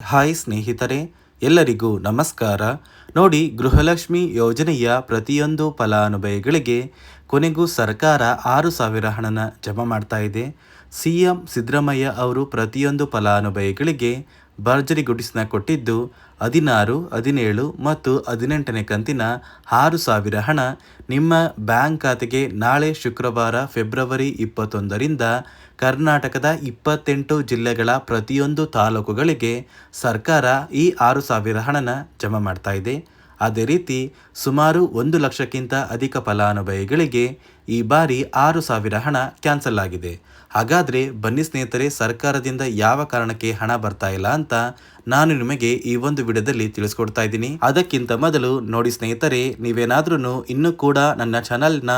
Hi ಸ್ನೇಹಿತರೆ, ಎಲ್ಲರಿಗೂ ನಮಸ್ಕಾರ. ನೋಡಿ, ಗೃಹಲಕ್ಷ್ಮಿ ಯೋಜನೆಯ ಪ್ರತಿಯೊಂದು ಫಲಾನುಭವಿಗಳಿಗೆ ಕೊನೆಗೂ ಸರ್ಕಾರ 6,000 ಹಣನ ಜಮಾ ಮಾಡ್ತಾ ಇದೆ. ಸಿಎಂ ಸಿದ್ದರಾಮಯ್ಯ ಅವರು ಪ್ರತಿಯೊಂದು ಫಲಾನುಭವಿಗಳಿಗೆ ಭರ್ಜರಿ ಗುಡಿಸನ್ನ ಕೊಟ್ಟಿದ್ದು 16, 17 ಮತ್ತು 18ನೇ ಕಂತಿನ 6,000 ಹಣ ನಿಮ್ಮ ಬ್ಯಾಂಕ್ ಖಾತೆಗೆ ನಾಳೆ ಶುಕ್ರವಾರ ಫೆಬ್ರವರಿ 21ರಿಂದ ಕರ್ನಾಟಕದ 28 ಜಿಲ್ಲೆಗಳ ಪ್ರತಿಯೊಂದು ತಾಲೂಕುಗಳಿಗೆ ಸರ್ಕಾರ ಈ 6,000 ಹಣನ ಜಮಾ ಮಾಡ್ತಾ ಇದೆ. ಅದೇ ರೀತಿ ಸುಮಾರು 1 ಲಕ್ಷಕ್ಕಿಂತ ಅಧಿಕ ಫಲಾನುಭವಿಗಳಿಗೆ ಈ ಬಾರಿ 6,000 ಹಣ ಕ್ಯಾನ್ಸಲ್ ಆಗಿದೆ. ಹಾಗಾದರೆ ಬನ್ನಿ ಸ್ನೇಹಿತರೆ, ಸರ್ಕಾರದಿಂದ ಯಾವ ಕಾರಣಕ್ಕೆ ಹಣ ಬರ್ತಾ ಇಲ್ಲ ಅಂತ ನಾನು ನಿಮಗೆ ಈ ಒಂದು ವಿಡಿಯೋದಲ್ಲಿ ತಿಳಿಸ್ಕೊಡ್ತಾ ಇದ್ದೀನಿ. ಅದಕ್ಕಿಂತ ಮೊದಲು ನೋಡಿ ಸ್ನೇಹಿತರೆ, ನೀವೇನಾದ್ರೂ ಇನ್ನೂ ಕೂಡ ನನ್ನ ಚಾನಲ್ನ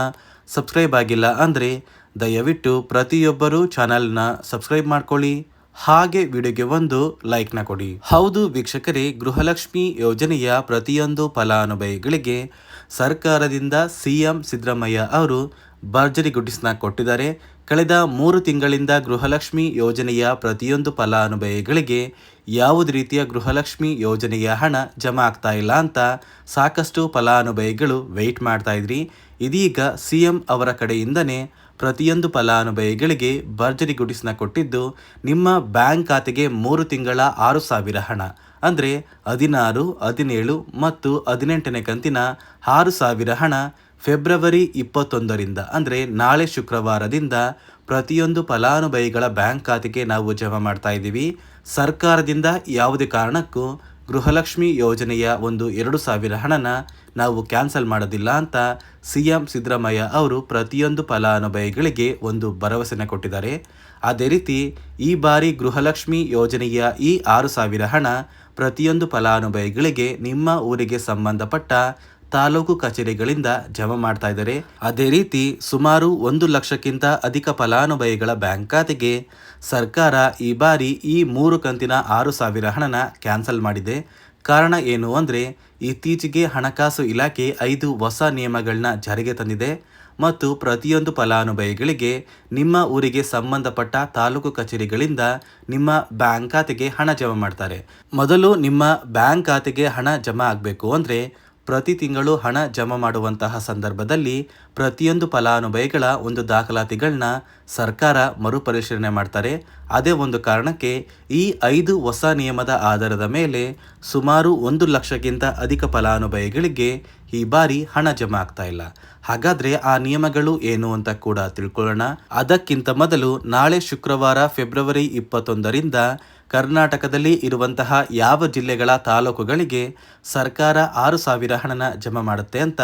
ಸಬ್ಸ್ಕ್ರೈಬ್ ಆಗಿಲ್ಲ ಅಂದರೆ ದಯವಿಟ್ಟು ಪ್ರತಿಯೊಬ್ಬರು ಚಾನಲ್ನ ಸಬ್ಸ್ಕ್ರೈಬ್ ಮಾಡ್ಕೊಳ್ಳಿ, ಹಾಗೆ ವಿಡಿಯೋಗೆ ಒಂದು ಲೈಕ್ನ ಕೊಡಿ. ಹೌದು ವೀಕ್ಷಕರೇ, ಗೃಹಲಕ್ಷ್ಮಿ ಯೋಜನೆಯ ಪ್ರತಿಯೊಂದು ಫಲಾನುಭವಿಗಳಿಗೆ ಸರ್ಕಾರದಿಂದ ಸಿಎಂ ಸಿದ್ದರಾಮಯ್ಯ ಅವರು ಭರ್ಜರಿ ಗುಡಿಸನ್ನ ಕೊಟ್ಟಿದ್ದಾರೆ. ಕಳೆದ 3 ತಿಂಗಳಿಂದ ಗೃಹಲಕ್ಷ್ಮಿ ಯೋಜನೆಯ ಪ್ರತಿಯೊಂದು ಫಲಾನುಭವಿಗಳಿಗೆ ಯಾವುದೇ ರೀತಿಯ ಗೃಹಲಕ್ಷ್ಮಿ ಯೋಜನೆಯ ಹಣ ಜಮಾ ಆಗ್ತಾ ಇಲ್ಲ ಅಂತ ಸಾಕಷ್ಟು ಫಲಾನುಭವಿಗಳು ವೆಯ್ಟ್ ಮಾಡ್ತಾ ಇದ್ರಿ. ಇದೀಗ ಸಿಎಂ ಅವರ ಕಡೆಯಿಂದನೇ ಪ್ರತಿಯೊಂದು ಫಲಾನುಭವಿಗಳಿಗೆ ಭರ್ಜರಿ ಗುಡಿಸನ್ನ ಕೊಟ್ಟಿದ್ದು, ನಿಮ್ಮ ಬ್ಯಾಂಕ್ ಖಾತೆಗೆ 3 ತಿಂಗಳ 6,000 ಹಣ ಅಂದರೆ 16, 17 ಮತ್ತು 18ನೇ ಕಂತಿನ 6,000 ಹಣ ಫೆಬ್ರವರಿ 21ರಿಂದ ಅಂದರೆ ನಾಳೆ ಶುಕ್ರವಾರದಿಂದ ಪ್ರತಿಯೊಂದು ಫಲಾನುಭವಿಗಳ ಬ್ಯಾಂಕ್ ಖಾತೆಗೆ ನಾವು ಜಮಾ ಮಾಡ್ತಾ ಇದ್ದೀವಿ. ಸರ್ಕಾರದಿಂದ ಯಾವುದೇ ಕಾರಣಕ್ಕೂ ಗೃಹಲಕ್ಷ್ಮಿ ಯೋಜನೆಯ ಒಂದು 2,000 ಹಣನ ನಾವು ಕ್ಯಾನ್ಸಲ್ ಮಾಡೋದಿಲ್ಲ ಅಂತ ಸಿಎಂ ಸಿದ್ದರಾಮಯ್ಯ ಅವರು ಪ್ರತಿಯೊಂದು ಫಲಾನುಭವಿಗಳಿಗೆ ಒಂದು ಭರವಸೆನ ಕೊಟ್ಟಿದ್ದಾರೆ. ಅದೇ ರೀತಿ ಈ ಬಾರಿ ಗೃಹಲಕ್ಷ್ಮಿ ಯೋಜನೆಯ ಈ 6,000 ಹಣ ಪ್ರತಿಯೊಂದು ಫಲಾನುಭವಿಗಳಿಗೆ ನಿಮ್ಮ ಊರಿಗೆ ಸಂಬಂಧಪಟ್ಟ ತಾಲೂಕು ಕಚೇರಿಗಳಿಂದ ಜಮಾ ಮಾಡ್ತಾ ಇದ್ದಾರೆ. ಅದೇ ರೀತಿ ಸುಮಾರು 1 ಲಕ್ಷಕ್ಕಿಂತ ಅಧಿಕ ಫಲಾನುಭವಿಗಳ ಬ್ಯಾಂಕ್ ಖಾತೆಗೆ ಸರ್ಕಾರ ಈ ಬಾರಿ ಈ 3 ಕಂತಿನ 6,000 ಹಣನ ಕ್ಯಾನ್ಸಲ್ ಮಾಡಿದೆ. ಕಾರಣ ಏನು ಅಂದರೆ, ಇತ್ತೀಚೆಗೆ ಹಣಕಾಸು ಇಲಾಖೆ 5 ಹೊಸ ನಿಯಮಗಳನ್ನ ಜಾರಿಗೆ ತಂದಿದೆ ಮತ್ತು ಪ್ರತಿಯೊಂದು ಫಲಾನುಭವಿಗಳಿಗೆ ನಿಮ್ಮ ಊರಿಗೆ ಸಂಬಂಧಪಟ್ಟ ತಾಲೂಕು ಕಚೇರಿಗಳಿಂದ ನಿಮ್ಮ ಬ್ಯಾಂಕ್ ಖಾತೆಗೆ ಹಣ ಜಮಾ ಮಾಡ್ತಾರೆ. ಮೊದಲು ನಿಮ್ಮ ಬ್ಯಾಂಕ್ ಖಾತೆಗೆ ಹಣ ಜಮಾ ಆಗಬೇಕು ಅಂದರೆ ಪ್ರತಿ ತಿಂಗಳು ಹಣ ಜಮಾ ಮಾಡುವಂತಹ ಸಂದರ್ಭದಲ್ಲಿ ಪ್ರತಿಯೊಂದು ಫಲಾನುಭವಿಗಳ ಒಂದು ದಾಖಲಾತಿಗಳನ್ನ ಸರ್ಕಾರ ಮರುಪರಿಶೀಲನೆ ಮಾಡ್ತಾರೆ. ಅದೇ ಒಂದು ಕಾರಣಕ್ಕೆ ಈ 5 ಹೊಸ ನಿಯಮದ ಆಧಾರದ ಮೇಲೆ ಸುಮಾರು 1 ಲಕ್ಷಕ್ಕಿಂತ ಅಧಿಕ ಫಲಾನುಭವಿಗಳಿಗೆ ಈ ಬಾರಿ ಹಣ ಜಮಾ ಆಗ್ತಾ ಇಲ್ಲ. ಹಾಗಾದರೆ ಆ ನಿಯಮಗಳು ಏನು ಅಂತ ಕೂಡ ತಿಳ್ಕೊಳ್ಳೋಣ. ಅದಕ್ಕಿಂತ ಮೊದಲು ನಾಳೆ ಶುಕ್ರವಾರ ಫೆಬ್ರವರಿ 21ರಿಂದ ಕರ್ನಾಟಕದಲ್ಲಿ ಇರುವಂತಹ ಯಾವ ಜಿಲ್ಲೆಗಳ ತಾಲೂಕುಗಳಿಗೆ ಸರ್ಕಾರ 6,000 ಹಣನ ಜಮಾ ಮಾಡುತ್ತೆ ಅಂತ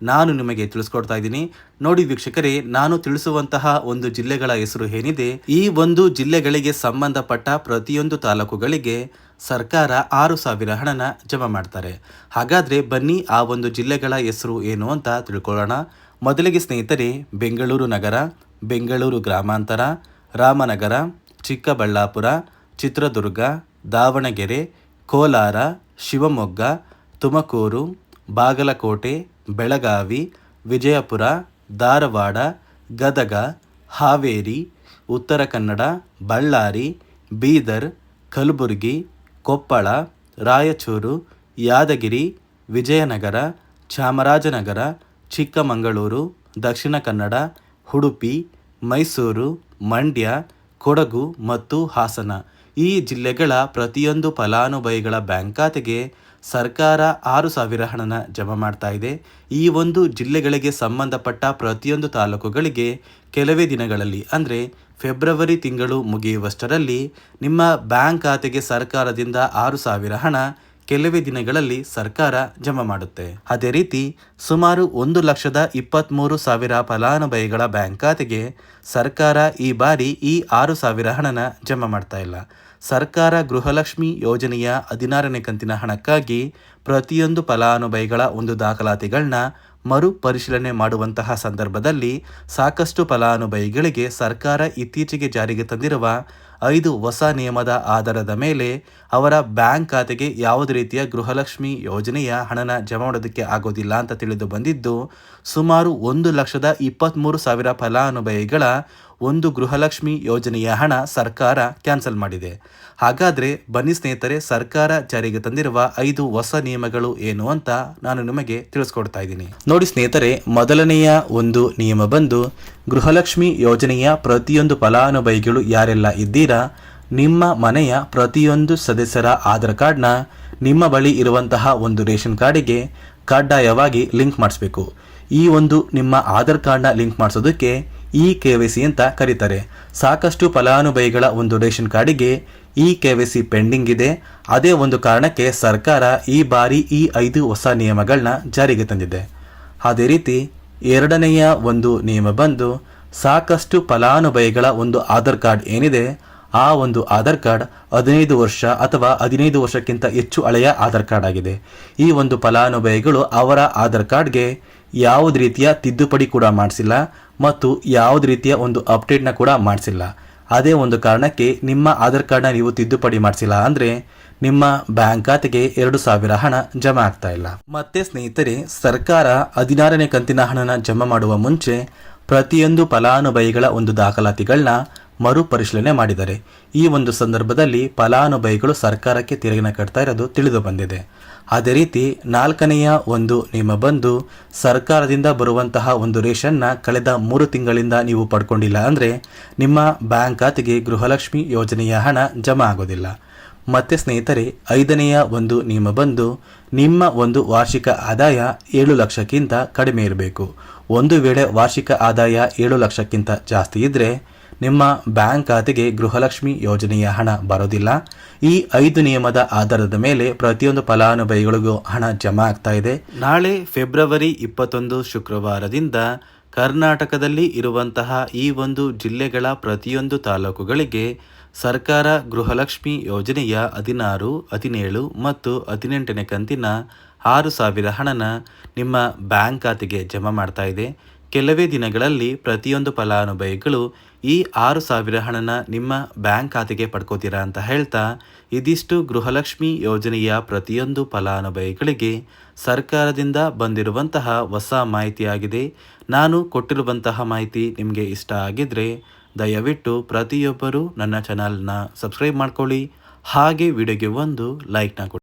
ನಾನು ನಿಮಗೆ ತಿಳಿಸ್ಕೊಡ್ತಾ ಇದ್ದೀನಿ. ನೋಡಿ ವೀಕ್ಷಕರೇ, ನಾನು ತಿಳಿಸುವಂತಹ ಒಂದು ಜಿಲ್ಲೆಗಳ ಹೆಸರು ಏನಿದೆ, ಈ ಒಂದು ಜಿಲ್ಲೆಗಳಿಗೆ ಸಂಬಂಧಪಟ್ಟ ಪ್ರತಿಯೊಂದು ತಾಲೂಕುಗಳಿಗೆ ಸರ್ಕಾರ 6,000 ಹಣನ ಜಮಾ ಮಾಡ್ತಾರೆ. ಹಾಗಾದರೆ ಬನ್ನಿ ಆ ಒಂದು ಜಿಲ್ಲೆಗಳ ಹೆಸರು ಏನು ಅಂತ ತಿಳ್ಕೊಳ್ಳೋಣ. ಮೊದಲಿಗೆ ಸ್ನೇಹಿತರೆ, ಬೆಂಗಳೂರು ನಗರ, ಬೆಂಗಳೂರು ಗ್ರಾಮಾಂತರ, ರಾಮನಗರ, ಚಿಕ್ಕಬಳ್ಳಾಪುರ, ಚಿತ್ರದುರ್ಗ, ದಾವಣಗೆರೆ, ಕೋಲಾರ, ಶಿವಮೊಗ್ಗ, ತುಮಕೂರು, ಬಾಗಲಕೋಟೆ, ಬೆಳಗಾವಿ, ವಿಜಯಪುರ, ಧಾರವಾಡ, ಗದಗ, ಹಾವೇರಿ, ಉತ್ತರ ಕನ್ನಡ, ಬಳ್ಳಾರಿ, ಬೀದರ್, ಕಲಬುರಗಿ, ಕೊಪ್ಪಳ, ರಾಯಚೂರು, ಯಾದಗಿರಿ, ವಿಜಯನಗರ, ಚಾಮರಾಜನಗರ, ಚಿಕ್ಕಮಗಳೂರು, ದಕ್ಷಿಣ ಕನ್ನಡ, ಉಡುಪಿ, ಮೈಸೂರು, ಮಂಡ್ಯ, ಕೊಡಗು ಮತ್ತು ಹಾಸನ ಈ ಜಿಲ್ಲೆಗಳ ಪ್ರತಿಯೊಂದು ಫಲಾನುಭವಿಗಳ ಬ್ಯಾಂಕ್ ಖಾತೆಗೆ ಸರ್ಕಾರ 6,000 ಹಣನ ಜಮಾ ಮಾಡ್ತಾ ಇದೆ. ಈ ಒಂದು ಜಿಲ್ಲೆಗಳಿಗೆ ಸಂಬಂಧಪಟ್ಟ ಪ್ರತಿಯೊಂದು ತಾಲೂಕುಗಳಿಗೆ ಕೆಲವೇ ದಿನಗಳಲ್ಲಿ ಅಂದರೆ ಫೆಬ್ರವರಿ ತಿಂಗಳು ಮುಗಿಯುವಷ್ಟರಲ್ಲಿ ನಿಮ್ಮ ಬ್ಯಾಂಕ್ ಖಾತೆಗೆ ಸರ್ಕಾರದಿಂದ 6,000 ಹಣ ಕೆಲವೇ ದಿನಗಳಲ್ಲಿ ಸರ್ಕಾರ ಜಮಾ ಮಾಡುತ್ತೆ. ಅದೇ ರೀತಿ ಸುಮಾರು 1,23,000 ಫಲಾನುಭವಿಗಳ ಬ್ಯಾಂಕ್ ಖಾತೆಗೆ ಸರ್ಕಾರ ಈ ಬಾರಿ ಈ 6,000 ಹಣನ ಜಮಾ ಮಾಡ್ತಾ ಇಲ್ಲ. ಸರ್ಕಾರ ಗೃಹಲಕ್ಷ್ಮಿ ಯೋಜನೆಯ 16ನೇ ಕಂತಿನ ಹಣಕ್ಕಾಗಿ ಪ್ರತಿಯೊಂದು ಫಲಾನುಭವಿಗಳ ಒಂದು ದಾಖಲಾತಿಗಳನ್ನ ಮರುಪರಿಶೀಲನೆ ಮಾಡುವಂತಹ ಸಂದರ್ಭದಲ್ಲಿ ಸಾಕಷ್ಟು ಫಲಾನುಭವಿಗಳಿಗೆ ಸರ್ಕಾರ ಇತ್ತೀಚೆಗೆ ಜಾರಿಗೆ ತಂದಿರುವ 5 ಹೊಸ ನಿಯಮದ ಆಧಾರದ ಮೇಲೆ ಅವರ ಬ್ಯಾಂಕ್ ಖಾತೆಗೆ ಯಾವುದೇ ರೀತಿಯ ಗೃಹಲಕ್ಷ್ಮಿ ಯೋಜನೆಯ ಹಣನ ಜಮಾ ಮಾಡೋದಕ್ಕೆ ಆಗೋದಿಲ್ಲ ಅಂತ ತಿಳಿದು ಬಂದಿದ್ದು, ಸುಮಾರು 1,23,000 ಫಲಾನುಭವಿಗಳ ಒಂದು ಗೃಹಲಕ್ಷ್ಮಿ ಯೋಜನೆಯ ಹಣ ಸರ್ಕಾರ ಕ್ಯಾನ್ಸಲ್ ಮಾಡಿದೆ. ಹಾಗಾದರೆ ಬನ್ನಿ ಸ್ನೇಹಿತರೆ, ಸರ್ಕಾರ ಜಾರಿಗೆ ತಂದಿರುವ 5 ಹೊಸ ನಿಯಮಗಳು ಏನು ಅಂತ ನಾನು ನಿಮಗೆ ತಿಳಿಸ್ಕೊಡ್ತಾ ಇದ್ದೀನಿ. ನೋಡಿ ಸ್ನೇಹಿತರೆ, ಮೊದಲನೆಯ ಒಂದು ನಿಯಮ ಬಂದು ಗೃಹಲಕ್ಷ್ಮಿ ಯೋಜನೆಯ ಪ್ರತಿಯೊಂದು ಫಲಾನುಭವಿಗಳು ಯಾರೆಲ್ಲ ಇದ್ದೀರಾ, ನಿಮ್ಮ ಮನೆಯ ಪ್ರತಿಯೊಂದು ಸದಸ್ಯರ ಆಧಾರ್ ಕಾರ್ಡ್ನ ನಿಮ್ಮ ಬಳಿ ಇರುವಂತಹ ಒಂದು ರೇಷನ್ ಕಾರ್ಡಿಗೆ ಕಡ್ಡಾಯವಾಗಿ ಲಿಂಕ್ ಮಾಡಿಸ್ಬೇಕು. ಈ ಒಂದು ನಿಮ್ಮ ಆಧಾರ್ ಕಾರ್ಡ್ನ ಲಿಂಕ್ ಮಾಡಿಸೋದಕ್ಕೆ KYC ಅಂತ ಕರೀತಾರೆ. ಸಾಕಷ್ಟು ಫಲಾನುಭವಿಗಳ ಒಂದು ರೇಷನ್ ಕಾರ್ಡಿಗೆ KYC ಪೆಂಡಿಂಗ್ ಇದೆ. ಅದೇ ಒಂದು ಕಾರಣಕ್ಕೆ ಸರ್ಕಾರ ಈ ಬಾರಿ ಈ 5 ಹೊಸ ನಿಯಮಗಳನ್ನ ಜಾರಿಗೆ ತಂದಿದೆ. ಅದೇ ರೀತಿ ಎರಡನೆಯ ಒಂದು ನಿಯಮ ಬಂದು ಸಾಕಷ್ಟು ಫಲಾನುಭವಿಗಳ ಒಂದು ಆಧಾರ್ ಕಾರ್ಡ್ ಏನಿದೆ, ಆ ಒಂದು ಆಧಾರ್ ಕಾರ್ಡ್ 15 ವರ್ಷ ಅಥವಾ 15 ವರ್ಷಕ್ಕಿಂತ ಹೆಚ್ಚು ಹಳೆಯ ಆಧಾರ್ ಕಾರ್ಡ್ ಆಗಿದೆ. ಈ ಒಂದು ಫಲಾನುಭವಿಗಳು ಅವರ ಆಧಾರ್ ಕಾರ್ಡ್ಗೆ ಯಾವುದೇ ರೀತಿಯ ತಿದ್ದುಪಡಿ ಕೂಡ ಮಾಡಿಸಿಲ್ಲ ಮತ್ತು ಯಾವುದೇ ರೀತಿಯ ಒಂದು ಅಪ್ಡೇಟ್ನ ಕೂಡ ಮಾಡಿಸಿಲ್ಲ. ಅದೇ ಒಂದು ಕಾರಣಕ್ಕೆ ನಿಮ್ಮ ಆಧಾರ್ ಕಾರ್ಡ್ನ ನೀವು ತಿದ್ದುಪಡಿ ಮಾಡಿಸಿಲ್ಲ ಅಂದರೆ ನಿಮ್ಮ ಬ್ಯಾಂಕ್ ಖಾತೆಗೆ 2,000 ಹಣ ಜಮಾ ಆಗ್ತಾ ಇಲ್ಲ. ಮತ್ತೆ ಸ್ನೇಹಿತರೆ, ಸರ್ಕಾರ 16ನೇ ಕಂತಿನ ಹಣನ ಜಮಾ ಮಾಡುವ ಮುಂಚೆ ಪ್ರತಿಯೊಂದು ಫಲಾನುಭವಿಗಳ ಒಂದು ದಾಖಲಾತಿಗಳನ್ನ ಮರುಪರಿಶೀಲನೆ ಮಾಡಿದ್ದಾರೆ. ಈ ಒಂದು ಸಂದರ್ಭದಲ್ಲಿ ಫಲಾನುಭವಿಗಳು ಸರ್ಕಾರಕ್ಕೆ ತೆರಿಗೆನ ಕಟ್ತಾ ಇರೋದು ತಿಳಿದು ಬಂದಿದೆ. ಅದೇ ರೀತಿ 4ನೆಯ ಒಂದು ನಿಯಮ ಬಂದು ಸರ್ಕಾರದಿಂದ ಬರುವಂತಹ ಒಂದು ರೇಷನ್ನ ಕಳೆದ 3 ತಿಂಗಳಿಂದ ನೀವು ಪಡ್ಕೊಂಡಿಲ್ಲ ಅಂದರೆ ನಿಮ್ಮ ಬ್ಯಾಂಕ್ ಖಾತೆಗೆ ಗೃಹಲಕ್ಷ್ಮಿ ಯೋಜನೆಯ ಹಣ ಜಮಾ ಆಗೋದಿಲ್ಲ. ಮತ್ತೆ ಸ್ನೇಹಿತರೆ, 5ನೆಯ ಒಂದು ನಿಯಮ ಬಂದು ನಿಮ್ಮ ಒಂದು ವಾರ್ಷಿಕ ಆದಾಯ 7 ಲಕ್ಷಕ್ಕಿಂತ ಕಡಿಮೆ ಇರಬೇಕು. ಒಂದು ವೇಳೆ ವಾರ್ಷಿಕ ಆದಾಯ 7 ಲಕ್ಷಕ್ಕಿಂತ ಜಾಸ್ತಿ ಇದ್ದರೆ ನಿಮ್ಮ ಬ್ಯಾಂಕ್ ಖಾತೆಗೆ ಗೃಹಲಕ್ಷ್ಮಿ ಯೋಜನೆಯ ಹಣ ಬರೋದಿಲ್ಲ. ಈ 5 ನಿಯಮದ ಆಧಾರದ ಮೇಲೆ ಪ್ರತಿಯೊಂದು ಫಲಾನುಭವಿಗಳಿಗೂ ಹಣ ಜಮಾ ಆಗ್ತಾ ಇದೆ. ನಾಳೆ ಫೆಬ್ರವರಿ 21 ಶುಕ್ರವಾರದಿಂದ ಕರ್ನಾಟಕದಲ್ಲಿ ಇರುವಂತಹ ಈ ಒಂದು ಜಿಲ್ಲೆಗಳ ಪ್ರತಿಯೊಂದು ತಾಲೂಕುಗಳಿಗೆ ಸರ್ಕಾರ ಗೃಹಲಕ್ಷ್ಮಿ ಯೋಜನೆಯ 16, 17 ಮತ್ತು 18ನೇ ಕಂತಿನ 6,000 ಹಣನ ನಿಮ್ಮ ಬ್ಯಾಂಕ್ ಖಾತೆಗೆ ಜಮಾ ಮಾಡ್ತಾ ಇದೆ. ಕೆಲವೇ ದಿನಗಳಲ್ಲಿ ಪ್ರತಿಯೊಂದು ಫಲಾನುಭವಿಗಳು ಈ 6,000 ಹಣನ ನಿಮ್ಮ ಬ್ಯಾಂಕ್ ಖಾತೆಗೆ ಪಡ್ಕೋತೀರಾ ಅಂತ ಹೇಳ್ತಾ, ಇದಿಷ್ಟು ಗೃಹಲಕ್ಷ್ಮಿ ಯೋಜನೆಯ ಪ್ರತಿಯೊಂದು ಫಲಾನುಭವಿಗಳಿಗೆ ಸರ್ಕಾರದಿಂದ ಬಂದಿರುವಂತಹ ಹೊಸ ಮಾಹಿತಿಯಾಗಿದೆ. ನಾನು ಕೊಟ್ಟಿರುವಂತಹ ಮಾಹಿತಿ ನಿಮಗೆ ಇಷ್ಟ ಆಗಿದ್ರೆ ದಯವಿಟ್ಟು ಪ್ರತಿಯೊಬ್ಬರು ನನ್ನ ಚಾನಲ್ನ ಸಬ್ಸ್ಕ್ರೈಬ್ ಮಾಡ್ಕೊಳ್ಳಿ. ಹಾಗೆ ವಿಡಿಯೋಗೆ ಒಂದು ಲೈಕ್ನ ಕೊಡಿ.